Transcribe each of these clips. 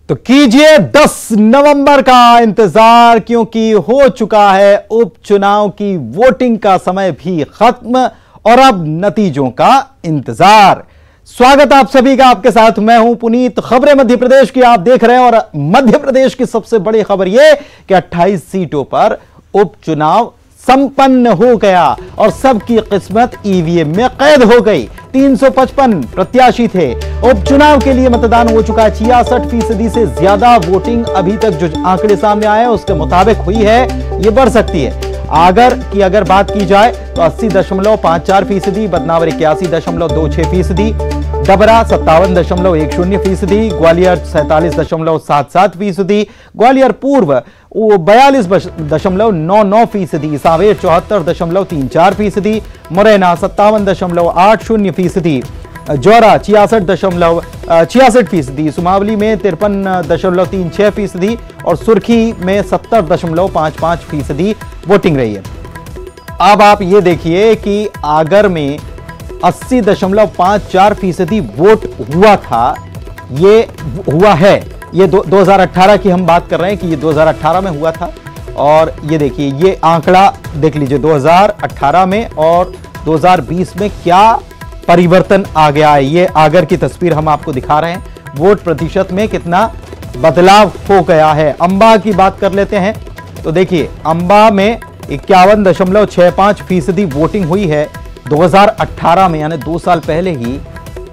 तो कीजिए 10 नवंबर का इंतजार, क्योंकि हो चुका है उपचुनाव की वोटिंग का समय भी खत्म और अब नतीजों का इंतजार। स्वागत आप सभी का, आपके साथ मैं हूं पुनीत। खबरें मध्य प्रदेश की आप देख रहे हैं और मध्य प्रदेश की सबसे बड़ी खबर यह कि 28 सीटों पर उपचुनाव संपन्न हो गया और सबकी किस्मत ईवीएम में कैद हो गई। 355 प्रत्याशी थे। उपचुनाव के लिए मतदान हो चुका है। 66% से ज्यादा वोटिंग अभी तक जो आंकड़े सामने आए हैं उसके मुताबिक हुई है। ये बढ़ सकती है। आगर की अगर बात की जाए तो 80.54%, बदनावर 81.26%, डबरा 57.10%, ग्वालियर 47.77%, ग्वालियर पूर्व 42.99%, सांवेर 74.34%, मुरैना 57.80%, जौरा 66%, सुमावली में 53.36% और सुर्खी में 70.55% वोटिंग रही है। अब आप ये देखिए कि आगर में 80.54% वोट हुआ था, ये हुआ है। ये 2018 की हम बात कर रहे हैं कि ये 2018 में हुआ था। और ये देखिए, ये आंकड़ा देख लीजिए 2018 में और 2020 में क्या परिवर्तन आ गया है। ये आगर की तस्वीर हम आपको दिखा रहे हैं। वोट प्रतिशत में कितना बदलाव हो गया है। अंबा की बात कर लेते हैं तो देखिए, अंबा में 51.65% वोटिंग हुई है। 2018 में यानी 2 साल पहले ही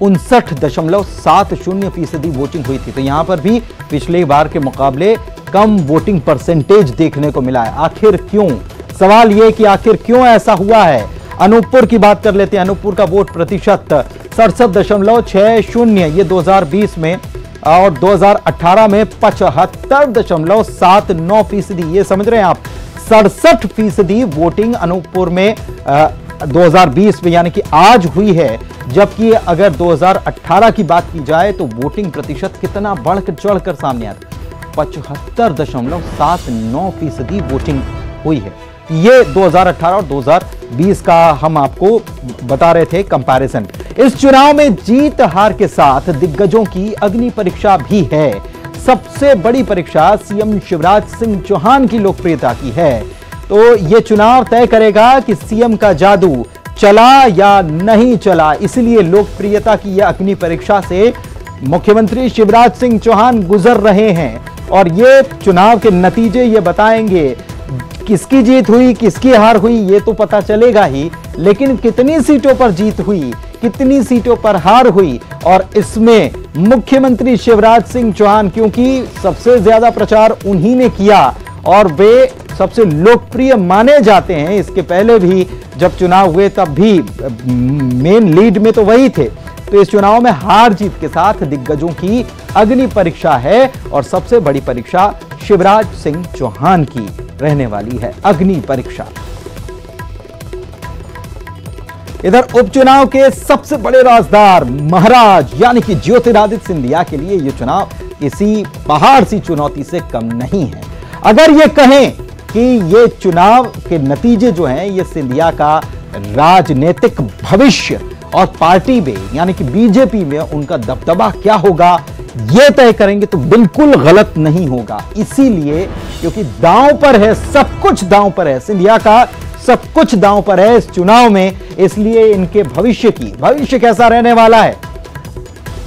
59.70% वोटिंग हुई थी। तो यहां पर भी पिछले बार के मुकाबले कम वोटिंग परसेंटेज देखने को मिला है। आखिर क्यों? सवाल यह कि आखिर क्यों ऐसा हुआ है। अनूपपुर की बात कर लेते हैं। अनूपपुर का वोट प्रतिशत 67.60, ये 2020 में, और 2018 में 75.79%। ये समझ रहे हैं आप, 67% वोटिंग अनूपपुर में 2020 में यानी कि आज हुई है। जबकि अगर 2018 की बात की जाए तो वोटिंग प्रतिशत कितना बढ़कर चढ़कर सामने आता, 75.79% वोटिंग हुई है। ये 2018 और 2020 का हम आपको बता रहे थे कंपैरिजन। इस चुनाव में जीत हार के साथ दिग्गजों की अग्नि परीक्षा भी है। सबसे बड़ी परीक्षा सीएम शिवराज सिंह चौहान की लोकप्रियता की है। तो यह चुनाव तय करेगा कि सीएम का जादू चला या नहीं चला। इसलिए लोकप्रियता की यह अग्नि परीक्षा से मुख्यमंत्री शिवराज सिंह चौहान गुजर रहे हैं और ये चुनाव के नतीजे ये बताएंगे किसकी जीत हुई, किसकी हार हुई, ये तो पता चलेगा ही, लेकिन कितनी सीटों पर जीत हुई, कितनी सीटों पर हार हुई, और इसमें मुख्यमंत्री शिवराज सिंह चौहान, क्योंकि सबसे ज्यादा प्रचार उन्हीं ने किया और वे सबसे लोकप्रिय माने जाते हैं। इसके पहले भी जब चुनाव हुए तब भी मेन लीड में तो वही थे। तो इस चुनाव में हार जीत के साथ दिग्गजों की अग्नि परीक्षा है और सबसे बड़ी परीक्षा शिवराज सिंह चौहान की रहने वाली है, अग्नि परीक्षा। इधर उपचुनाव के सबसे बड़े राजदार महाराज यानी कि ज्योतिरादित्य सिंधिया के लिए यह चुनाव किसी पहाड़ सी चुनौती से कम नहीं है। अगर ये कहें कि ये चुनाव के नतीजे जो हैं ये सिंधिया का राजनीतिक भविष्य और पार्टी में यानी कि बीजेपी में उनका दबदबा क्या होगा ये तय करेंगे तो बिल्कुल गलत नहीं होगा। इसीलिए क्योंकि दांव पर है, सब कुछ दांव पर है, सिंधिया का सब कुछ दांव पर है इस चुनाव में। इसलिए इनके भविष्य कैसा रहने वाला है,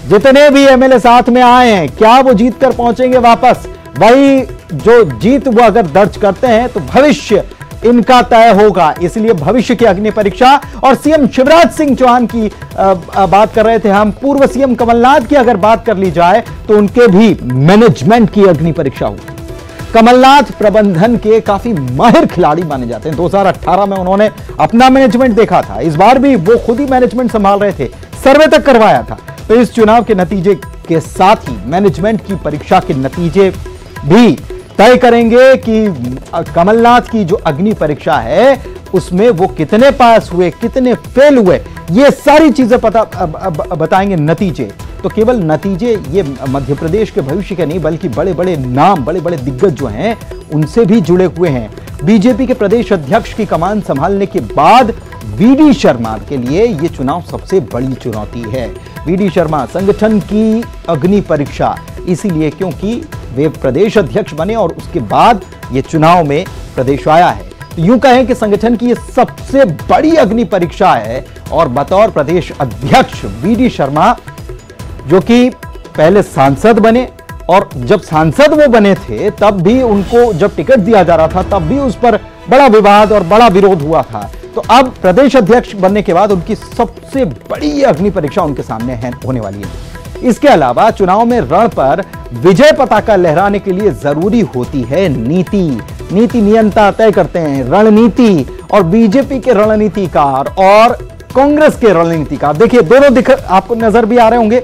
जितने भी एमएलए साथ में आए हैं क्या वो जीत कर पहुंचेंगे वापस, वही जो जीत वो अगर दर्ज करते हैं तो भविष्य इनका तय होगा। इसलिए भविष्य की अग्नि परीक्षा। और सीएम शिवराज सिंह चौहान की बात कर रहे थे हम। पूर्व सीएम कमलनाथ की अगर बात कर ली जाए तो उनके भी मैनेजमेंट की अग्नि परीक्षा हुई। कमलनाथ प्रबंधन के काफी माहिर खिलाड़ी माने जाते हैं। 2018 में उन्होंने अपना मैनेजमेंट देखा था, इस बार भी वो खुद ही मैनेजमेंट संभाल रहे थे, सर्वे तक करवाया था। तो इस चुनाव के नतीजे के साथ ही मैनेजमेंट की परीक्षा के नतीजे भी तय करेंगे कि कमलनाथ की जो अग्नि परीक्षा है उसमें वो कितने पास हुए, कितने फेल हुए, ये सारी चीजें बताएंगे नतीजे। तो केवल नतीजे ये मध्य प्रदेश के भविष्य के नहीं बल्कि बड़े बड़े नाम, बड़े बड़े दिग्गज जो हैं उनसे भी जुड़े हुए हैं। बीजेपी के प्रदेश अध्यक्ष की कमान संभालने के बाद वीडी शर्मा के लिए यह चुनाव सबसे बड़ी चुनौती है। वीडी शर्मा संगठन की अग्नि परीक्षा, इसीलिए क्योंकि वे प्रदेश अध्यक्ष बने और उसके बाद ये चुनाव में प्रदेश आया है। तो यूं कहें कि संगठन की ये सबसे बड़ी अग्नि परीक्षा है और बतौर प्रदेश अध्यक्ष वीडी शर्मा, जो कि पहले सांसद बने और जब सांसद वो बने थे तब भी उनको जब टिकट दिया जा रहा था तब भी उस पर बड़ा विवाद और बड़ा विरोध हुआ था। तो अब प्रदेश अध्यक्ष बनने के बाद उनकी सबसे बड़ी अग्नि परीक्षा उनके सामने होने वाली है। इसके अलावा चुनाव में रण पर विजय पताका लहराने के लिए जरूरी होती है नीति। नीति नियंता तय करते हैं रणनीति, और बीजेपी के रणनीतिकार और कांग्रेस के रणनीतिकार, देखिए दोनों आपको नजर भी आ रहे होंगे।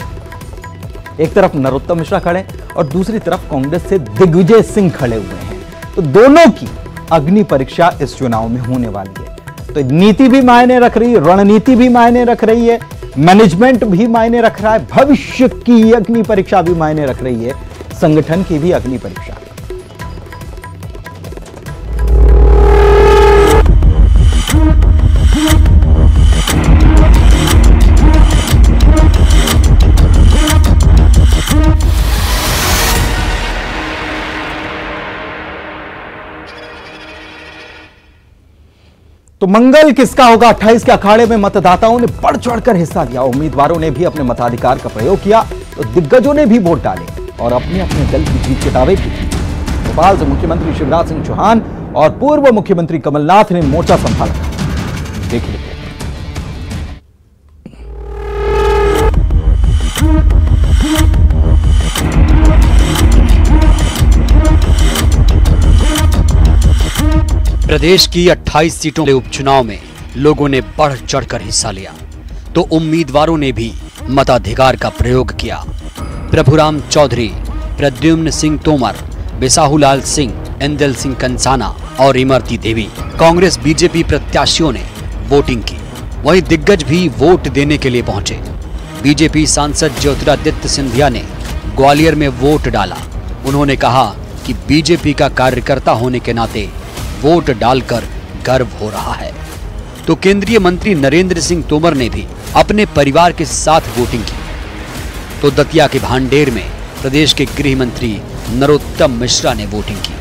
एक तरफ नरोत्तम मिश्रा खड़े और दूसरी तरफ कांग्रेस से दिग्विजय सिंह खड़े हुए हैं। तो दोनों की अग्नि परीक्षा इस चुनाव में होने वाली है। तो नीति भी मायने रख रही है, रणनीति भी मायने रख रही है, मैनेजमेंट भी मायने रख रहा है, भविष्य की अग्नि परीक्षा भी मायने रख रही है, संगठन की भी अग्नि परीक्षा। तो मंगल किसका होगा? 28 के अखाड़े में मतदाताओं ने बढ़ चढ़कर हिस्सा लिया। उम्मीदवारों ने भी अपने मताधिकार का प्रयोग किया, तो दिग्गजों ने भी वोट डाले और अपने अपने दल की जीत के दावे भी किए। भोपाल से मुख्यमंत्री शिवराज सिंह चौहान और पूर्व मुख्यमंत्री कमलनाथ ने मोर्चा संभाला। देखिए प्रदेश की 28 सीटों के उपचुनाव में लोगों ने बढ़ चढ़कर हिस्सा लिया, तो उम्मीदवारों ने भी मताधिकार का प्रयोग किया। प्रभुराम चौधरी, प्रद्युम्न सिंह तोमर, बिसाहूलाल सिंह, एंदल सिंह कंसाना और इमरती देवी कांग्रेस बीजेपी प्रत्याशियों ने वोटिंग की। वहीं दिग्गज भी वोट देने के लिए पहुंचे। बीजेपी सांसद ज्योतिरादित्य सिंधिया ने ग्वालियर में वोट डाला। उन्होंने कहा कि बीजेपी का कार्यकर्ता होने के नाते वोट डालकर गर्व हो रहा है। तो केंद्रीय मंत्री नरेंद्र सिंह तोमर ने भी अपने परिवार के साथ वोटिंग की। तो दतिया के भांडेर में प्रदेश के गृह मंत्री नरोत्तम मिश्रा ने वोटिंग की।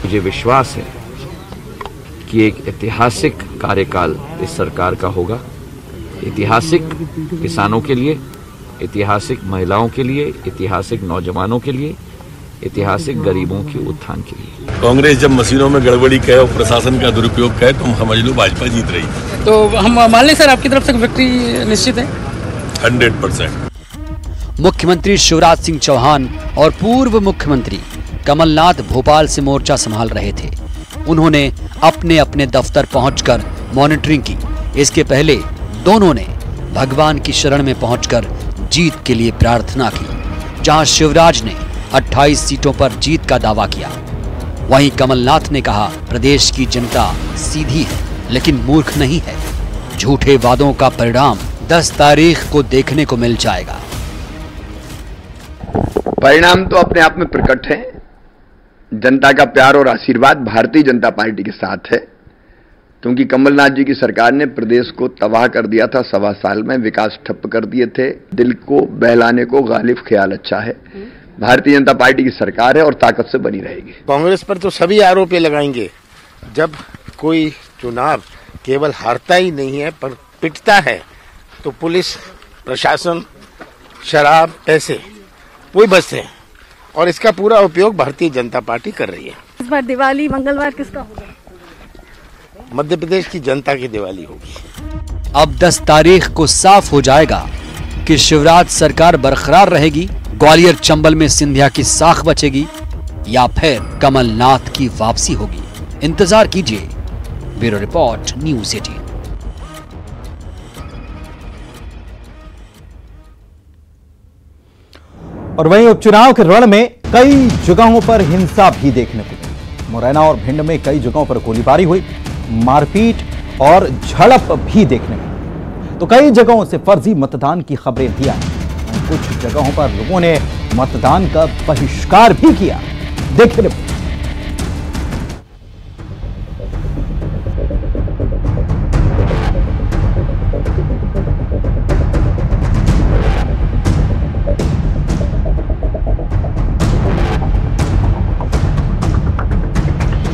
मुझे विश्वास है कि एक ऐतिहासिक कार्यकाल इस सरकार का होगा। ऐतिहासिक किसानों के लिए, ऐतिहासिक महिलाओं के लिए, ऐतिहासिक नौजवानों के लिए, ऐतिहासिक गरीबों के उत्थान के लिए। कांग्रेस जब मशीनों में गड़बड़ी कहे और प्रशासन का दुरुपयोग कहे तो हम समझ लो भाजपा जीत रही। तो हम मान लें सर आपकी तरफ से विक्ट्री निश्चित है 100%। मुख्यमंत्री शिवराज सिंह चौहान और पूर्व मुख्यमंत्री कमलनाथ भोपाल से मोर्चा संभाल रहे थे। उन्होंने अपने अपने दफ्तर पहुंचकर मॉनिटरिंग की। इसके पहले दोनों ने भगवान की शरण में पहुंचकर जीत के लिए प्रार्थना की। जहां शिवराज ने 28 सीटों पर जीत का दावा किया, वहीं कमलनाथ ने कहा प्रदेश की जनता सीधी है लेकिन मूर्ख नहीं है। झूठे वादों का परिणाम 10 तारीख को देखने को मिल जाएगा। परिणाम तो अपने आप में प्रकट है। जनता का प्यार और आशीर्वाद भारतीय जनता पार्टी के साथ है, क्योंकि कमलनाथ जी की सरकार ने प्रदेश को तबाह कर दिया था। 1.25 साल में विकास ठप्प कर दिए थे। दिल को बहलाने को गालिब ख्याल अच्छा है। भारतीय जनता पार्टी की सरकार है और ताकत से बनी रहेगी। कांग्रेस पर तो सभी आरोप लगाएंगे। जब कोई चुनाव केवल हारता ही नहीं है पर पिटता है, तो पुलिस प्रशासन, शराब, पैसे वही बचते हैं और इसका पूरा उपयोग भारतीय जनता पार्टी कर रही है। इस बार दिवाली मंगलवार किसका होगा? मध्य प्रदेश की जनता की दिवाली होगी। अब 10 तारीख को साफ हो जाएगा कि शिवराज सरकार बरकरार रहेगी, ग्वालियर चंबल में सिंधिया की साख बचेगी या फिर कमलनाथ की वापसी होगी। इंतजार कीजिए। Bureau report, news 18। और वहीं उपचुनाव के रण में कई जगहों पर हिंसा भी देखने को मिली। मुरैना और भिंड में कई जगहों पर गोलीबारी हुई, मारपीट और झड़प भी देखने को मिली। तो कई जगहों से फर्जी मतदान की खबरें भी आई। कुछ जगहों पर लोगों ने मतदान का बहिष्कार भी किया। देखिए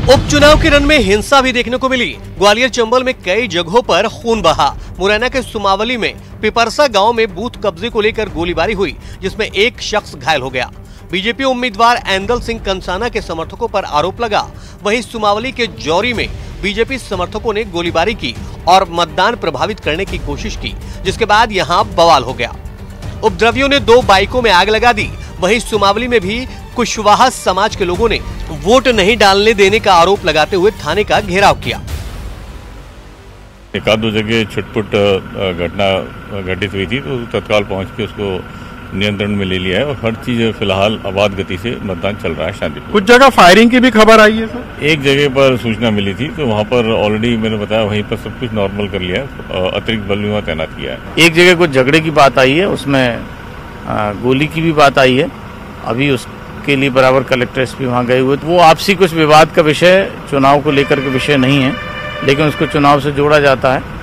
उपचुनाव के रण में हिंसा भी देखने को मिली। ग्वालियर चंबल में कई जगहों पर खून बहा। मुरैना के सुमावली में पिपरसा गांव में बूथ कब्जे को लेकर गोलीबारी हुई, जिसमें एक शख्स घायल हो गया। बीजेपी उम्मीदवार एंदल सिंह कंसाना के समर्थकों पर आरोप लगा। वहीं सुमावली के जौरी में बीजेपी समर्थकों ने गोलीबारी की और मतदान प्रभावित करने की कोशिश की, जिसके बाद यहां बवाल हो गया। उपद्रवियों ने 2 बाइकों में आग लगा दी। वहीं सुमावली में भी कुशवाहा समाज के लोगों ने वोट नहीं डालने देने का आरोप लगाते हुए थाने का घेराव किया। एक आध 2 जगह छुटपुट घटना घटित हुई थी, तो तत्काल पहुंच के उसको नियंत्रण में ले लिया है और हर चीज फिलहाल आबाद गति से मतदान चल रहा है शांतिपूर्ण। कुछ जगह फायरिंग की भी खबर आई है सर? एक जगह पर सूचना मिली थी, तो वहां पर ऑलरेडी मैंने बताया वहीं पर सब कुछ नॉर्मल कर लिया है, अतिरिक्त बल भी वहां तैनात किया है। एक जगह कुछ झगड़े की बात आई है, उसमें गोली की भी बात आई है। अभी उसके लिए बराबर कलेक्टर एसपी वहां गए हुए, तो वो आपसी कुछ विवाद का विषय, चुनाव को लेकर के विषय नहीं है, लेकिन उसको चुनाव से जोड़ा जाता है।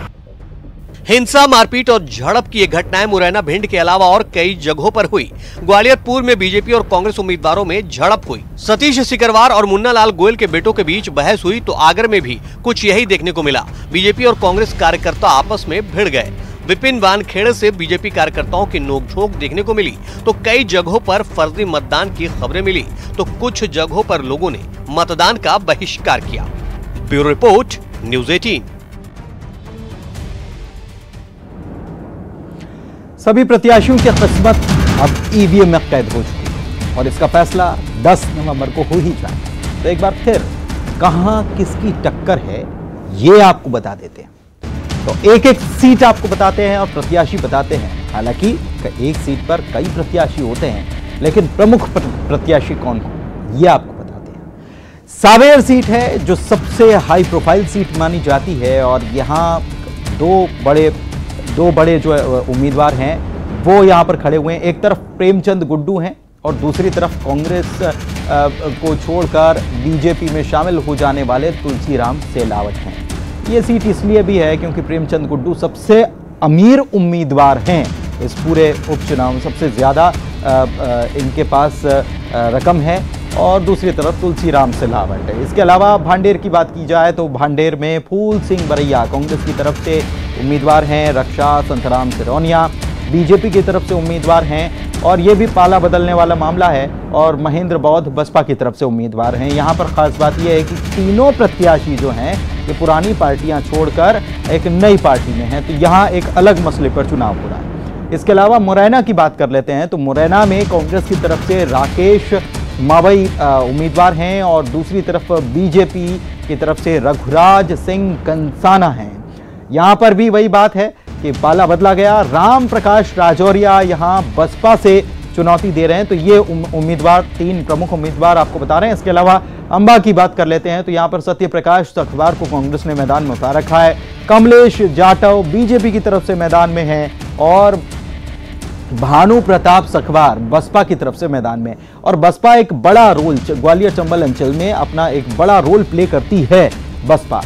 हिंसा, मारपीट और झड़प की ये घटनाएं मुरैना, भिंड के अलावा और कई जगहों पर हुई। ग्वालियर पूर्व में बीजेपी और कांग्रेस उम्मीदवारों में झड़प हुई। सतीश सिकरवार और मुन्ना लाल गोयल के बेटों के बीच बहस हुई, तो आगर में भी कुछ यही देखने को मिला। बीजेपी और कांग्रेस कार्यकर्ता आपस में भिड़ गए। विपिन वानखेड़े से बीजेपी कार्यकर्ताओं की नोकझोंक देखने को मिली, तो कई जगहों पर फर्जी मतदान की खबरें मिली, तो कुछ जगहों पर लोगों ने मतदान का बहिष्कार किया। Bureau report, news 18। सभी प्रत्याशियों की किस्मत अब ईवीएम में कैद हो चुकी है और इसका फैसला 10 नवंबर को हो ही जाएगा। तो एक बार फिर कहां किसकी टक्कर है ये आपको बता देते हैं। तो एक-एक सीट आपको बताते हैं और प्रत्याशी बताते हैं। हालांकि एक सीट पर कई प्रत्याशी होते हैं, लेकिन प्रमुख प्रत्याशी कौन कौन ये आपको बताते हैं। सावेर सीट है जो सबसे हाई प्रोफाइल सीट मानी जाती है और यहाँ दो बड़े जो उम्मीदवार हैं वो यहाँ पर खड़े हुए हैं। एक तरफ प्रेमचंद गुड्डू हैं और दूसरी तरफ कांग्रेस को छोड़कर बीजेपी में शामिल हो जाने वाले तुलसीराम सिलावट हैं। ये सीट इसलिए भी है क्योंकि प्रेमचंद गुड्डू सबसे अमीर उम्मीदवार हैं इस पूरे उपचुनाव में, सबसे ज़्यादा इनके पास रकम है, और दूसरी तरफ तुलसीराम सिलावट है। इसके अलावा भांडेर की बात की जाए तो भांडेर में फूल सिंह बरैया कांग्रेस की तरफ से उम्मीदवार हैं, रक्षा संतराम सिरौनिया बीजेपी की तरफ से उम्मीदवार हैं, और ये भी पाला बदलने वाला मामला है, और महेंद्र बौद्ध बसपा की तरफ से उम्मीदवार हैं। यहाँ पर खास बात यह है कि तीनों प्रत्याशी जो हैं ये पुरानी पार्टियां छोड़कर एक नई पार्टी में हैं, तो यहाँ एक अलग मसले पर चुनाव हो रहा है। इसके अलावा मुरैना की बात कर लेते हैं तो मुरैना में कांग्रेस की तरफ से राकेश मावई उम्मीदवार हैं और दूसरी तरफ बीजेपी की तरफ से रघुराज सिंह कंसाना हैं। यहाँ पर भी वही बात है कि पाला बदला गया। राम प्रकाश राजौरिया यहाँ बसपा से चुनौती दे रहे हैं, तो ये उम्मीदवार 3 प्रमुख उम्मीदवार आपको बता रहे हैं। इसके अलावा अंबा की बात कर लेते हैं तो यहाँ पर सत्य प्रकाश सखवार को कांग्रेस ने मैदान में उतार रखा है। कमलेश जाटव बीजेपी की तरफ से मैदान में है और भानु प्रताप सखवार बसपा की तरफ से मैदान में, और बसपा एक बड़ा रोल ग्वालियर चंबल अंचल में अपना एक बड़ा रोल प्ले करती है बसपा।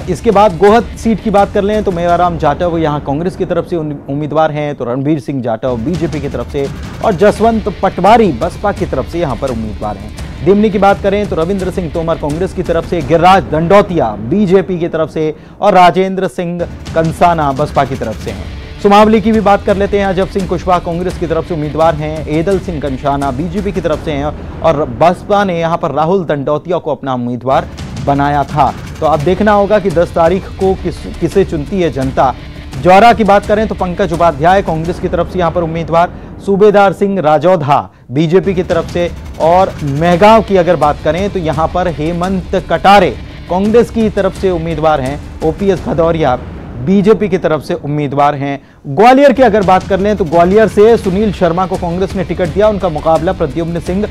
इसके बाद गोहद सीट की बात कर लें तो मेवाराम जाटव यहाँ कांग्रेस की तरफ से उम्मीदवार हैं, तो रणबीर सिंह जाटव बीजेपी की तरफ से और जसवंत पटवारी बसपा की तरफ से यहाँ पर उम्मीदवार हैं। दिमनी की बात करें तो रविंद्र सिंह तोमर कांग्रेस की तरफ से, गिरिराज दंडौतिया बीजेपी की तरफ से और राजेंद्र सिंह कंसाना बसपा की तरफ से हैं। सुमावली की भी बात कर लेते हैं। अजब सिंह कुशवाहा कांग्रेस की तरफ से उम्मीदवार हैं, एदल सिंह कंसाना बीजेपी की तरफ से हैं और बसपा ने यहाँ पर राहुल दंडौतिया को अपना उम्मीदवार बनाया था। तो अब देखना होगा कि 10 तारीख को किसे चुनती है जनता। जौरा की बात करें तो पंकज उपाध्याय कांग्रेस की तरफ से यहाँ पर उम्मीदवार, सूबेदार सिंह राजौधा बीजेपी की तरफ से, और मेहगांव की अगर बात करें तो यहाँ पर हेमंत कटारे कांग्रेस की तरफ से उम्मीदवार हैं, ओपीएस भदौरिया बीजेपी की तरफ से उम्मीदवार हैं। ग्वालियर की अगर बात कर लें तो ग्वालियर से सुनील शर्मा को कांग्रेस ने टिकट दिया, उनका मुकाबला प्रद्युम्न सिंह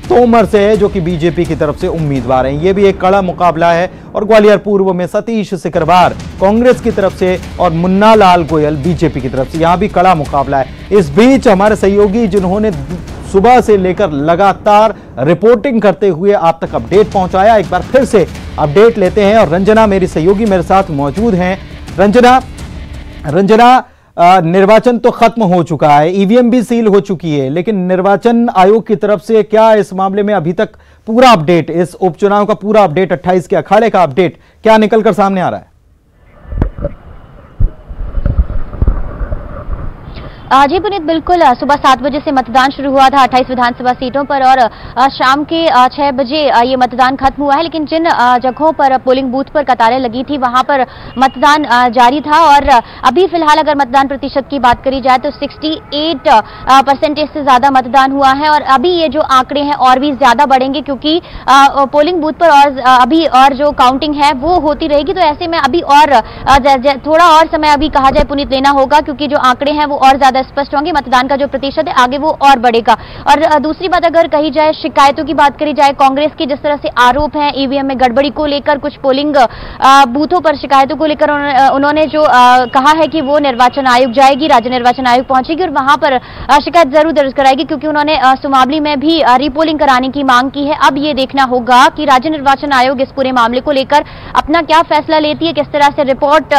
तोमर से है जो कि बीजेपी की तरफ से उम्मीदवार हैं। ये भी एक कड़ा मुकाबला है। और ग्वालियर पूर्व में सतीश सिकरवार कांग्रेस की तरफ से और मुन्ना लाल गोयल बीजेपी की तरफ से, यहाँ भी कड़ा मुकाबला है। इस बीच हमारे सहयोगी जिन्होंने सुबह से लेकर लगातार रिपोर्टिंग करते हुए आप तक अपडेट पहुंचाया, एक बार फिर से अपडेट लेते हैं और रंजना मेरी सहयोगी मेरे साथ मौजूद हैं। रंजना, निर्वाचन तो खत्म हो चुका है, ईवीएम भी सील हो चुकी है, लेकिन निर्वाचन आयोग की तरफ से क्या इस मामले में अभी तक पूरा अपडेट, इस उपचुनाव का पूरा अपडेट, 28 के अखाड़े का अपडेट क्या निकलकर सामने आ रहा है? जी पुनीत, बिल्कुल सुबह 7 बजे से मतदान शुरू हुआ था 28 विधानसभा सीटों पर और शाम के 6 बजे ये मतदान खत्म हुआ है। लेकिन जिन जगहों पर पोलिंग बूथ पर कतारें लगी थी वहां पर मतदान जारी था और अभी फिलहाल अगर मतदान प्रतिशत की बात करी जाए तो 68% से ज्यादा मतदान हुआ है और अभी ये जो आंकड़े हैं और भी ज्यादा बढ़ेंगे क्योंकि पोलिंग बूथ पर और अभी और जो काउंटिंग है वो होती रहेगी। तो ऐसे में अभी और थोड़ा और समय अभी कहा जाए पुनीत लेना होगा क्योंकि जो आंकड़े हैं वो और स्पष्ट होंगे, मतदान का जो प्रतिशत है आगे वो और बढ़ेगा। और दूसरी बात अगर कही जाए, शिकायतों की बात करी जाए, कांग्रेस की जिस तरह से आरोप हैं ईवीएम में गड़बड़ी को लेकर, कुछ पोलिंग बूथों पर शिकायतों को लेकर उन्होंने जो कहा है कि वो निर्वाचन आयोग जाएगी, राज्य निर्वाचन आयोग पहुंचेगी और वहां पर शिकायत जरूर दर्ज कराएगी क्योंकि उन्होंने सुमावली में भी रीपोलिंग कराने की मांग की है। अब ये देखना होगा कि राज्य निर्वाचन आयोग इस पूरे मामले को लेकर अपना क्या फैसला लेती है, किस तरह से रिपोर्ट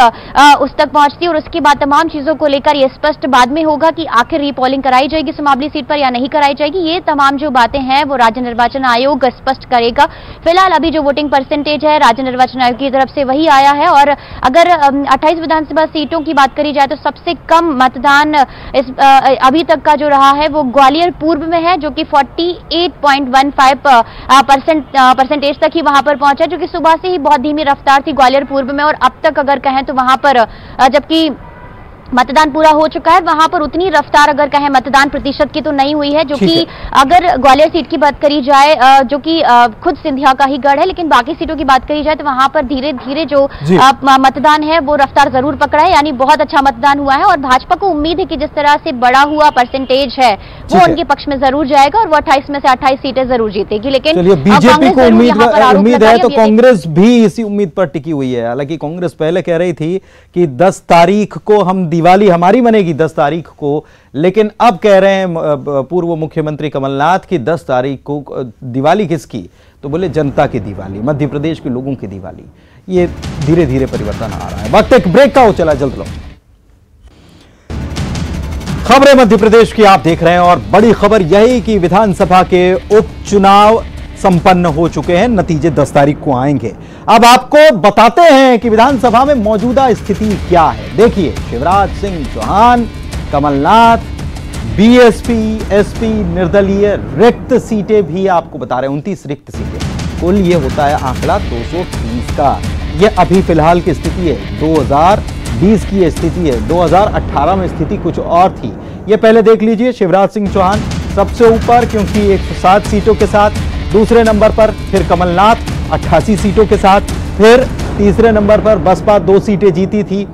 उस तक पहुंचती है और उसके बाद तमाम चीजों को लेकर यह स्पष्ट बाद में होगा कि आखिर रीपोलिंग कराई जाएगी सुमावली सीट पर या नहीं कराई जाएगी। ये तमाम जो बातें हैं वो राज्य निर्वाचन आयोग स्पष्ट करेगा। फिलहाल अभी जो वोटिंग परसेंटेज है राज्य निर्वाचन आयोग की तरफ से वही आया है और अगर 28 विधानसभा सीटों की बात करी जाए तो सबसे कम मतदान अभी तक का जो रहा है वो ग्वालियर पूर्व में है जो कि 48.15% परसेंटेज तक ही वहां पर पहुंचा, जो कि सुबह से ही बहुत धीमी रफ्तार थी ग्वालियर पूर्व में। और अब तक अगर कहें तो वहां पर जबकि मतदान पूरा हो चुका है वहां पर उतनी रफ्तार अगर कहें मतदान प्रतिशत की तो नहीं हुई है, जो कि अगर ग्वालियर सीट की बात करी जाए जो कि खुद सिंधिया का ही गढ़ है, लेकिन बाकी सीटों की बात करी जाए तो वहां पर धीरे धीरे जो मतदान है वो रफ्तार जरूर पकड़ा है, यानी बहुत अच्छा मतदान हुआ है और भाजपा को उम्मीद है कि जिस तरह से बढ़ा हुआ परसेंटेज है वो उनके पक्ष में जरूर जाएगा और वो 28 में से 28 सीटें जरूर जीतेगी। लेकिन बीजेपी को उम्मीद है तो कांग्रेस भी इसी उम्मीद पर टिकी हुई है। हालांकि कांग्रेस पहले कह रही थी कि 10 तारीख को हम दिवाली हमारी मनेगी 10 तारीख को, लेकिन अब कह रहे हैं पूर्व मुख्यमंत्री कमलनाथ की 10 तारीख को दिवाली किसकी, तो बोले जनता की दिवाली, मध्य प्रदेश के लोगों की दिवाली। ये धीरे धीरे परिवर्तन आ रहा है। वक्त एक ब्रेक का हो चला, जल्द लो। खबरें मध्य प्रदेश की आप देख रहे हैं और बड़ी खबर यही कि विधानसभा के उपचुनाव संपन्न हो चुके हैं, नतीजे 10 तारीख को आएंगे। अब आपको बताते हैं कि विधानसभा में मौजूदा स्थिति क्या है। देखिए, शिवराज सिंह चौहान, कमलनाथ, बीएसपी, एसपी, निर्दलीय, रिक्त सीटें भी आपको बता रहे हैं, 29 रिक्त सीटें। कुल ये होता है आंकड़ा 230 का। ये अभी फिलहाल की स्थिति है, 2020 की स्थिति है, 2018 में स्थिति कुछ और थी। ये पहले देख लीजिए, शिवराज सिंह चौहान सबसे ऊपर क्योंकि 107 सीटों के साथ, दूसरे नंबर पर फिर कमलनाथ 88 सीटों के साथ, फिर तीसरे नंबर पर बसपा 2 सीटें जीती थी,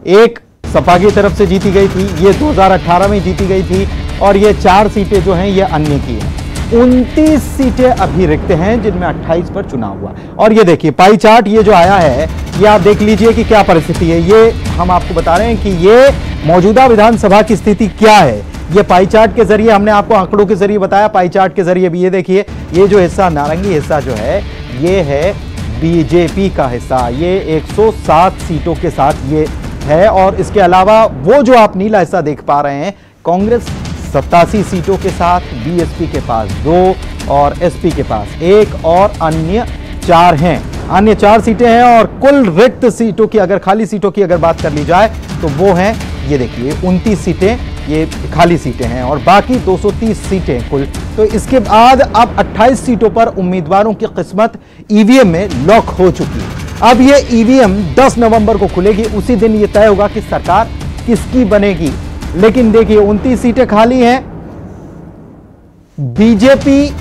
एक सपा की तरफ से जीती गई थी, ये 2018 में जीती गई थी और ये 4 सीटें जो हैं ये अन्य की हैं। 29 सीटें अभी रिक्त हैं जिनमें 28 पर चुनाव हुआ। और ये देखिए पाई चार्ट ये जो आया है ये आप देख लीजिए कि क्या परिस्थिति है। ये हम आपको बता रहे हैं कि ये मौजूदा विधानसभा की स्थिति क्या है। ये पाई चार्ट के जरिए हमने आपको आंकड़ों के जरिए बताया, पाई चार्ट के जरिए भी ये देखिए, ये जो हिस्सा नारंगी हिस्सा जो है ये है बीजेपी का हिस्सा, ये 107 सीटों के साथ ये है। और इसके अलावा वो जो आप नीला हिस्सा देख पा रहे हैं, कांग्रेस 87 सीटों के साथ, बीएसपी के पास 2 और एसपी के पास 1 और अन्य 4 हैं। अन्य 4 सीटें हैं और कुल रिक्त सीटों की अगर खाली सीटों की अगर बात कर ली जाए तो वो हैं, ये देखिए 29 सीटें ये खाली सीटें हैं और बाकी 230 सीटें कुल। तो इसके बाद अब 28 सीटों पर उम्मीदवारों की किस्मत ईवीएम में लॉक हो चुकी है। अब ये ईवीएम 10 नवंबर को खुलेगी, उसी दिन ये तय होगा कि सरकार किसकी बनेगी। लेकिन देखिए 29 सीटें खाली हैं, बीजेपी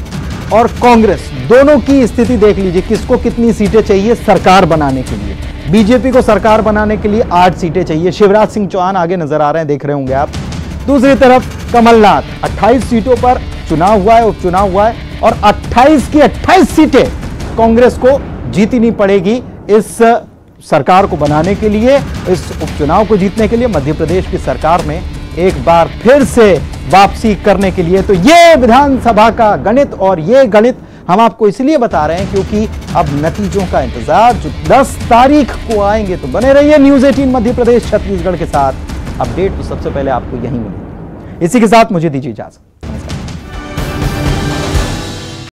और कांग्रेस दोनों की स्थिति देख लीजिए, किसको कितनी सीटें चाहिए सरकार बनाने के लिए। बीजेपी को सरकार बनाने के लिए 8 सीटें चाहिए, शिवराज सिंह चौहान आगे नजर आ रहे हैं, देख रहे होंगे आप। दूसरी तरफ कमलनाथ 28 सीटों पर चुनाव हुआ है, उपचुनाव हुआ है और 28 की 28 सीटें कांग्रेस को जीतनी पड़ेगी इस सरकार को बनाने के लिए, इस उपचुनाव को जीतने के लिए, मध्य प्रदेश की सरकार में एक बार फिर से वापसी करने के लिए। तो ये विधानसभा का गणित, और ये गणित हम आपको इसलिए बता रहे हैं क्योंकि अब नतीजों का इंतजार जो 10 तारीख को आएंगे। तो बने रहिए न्यूज़ 18 मध्य प्रदेश छत्तीसगढ़ के साथ। अपडेट तो सबसे पहले आपको यहीं मिलेगी। इसी के साथ मुझे दीजिए इजाजत।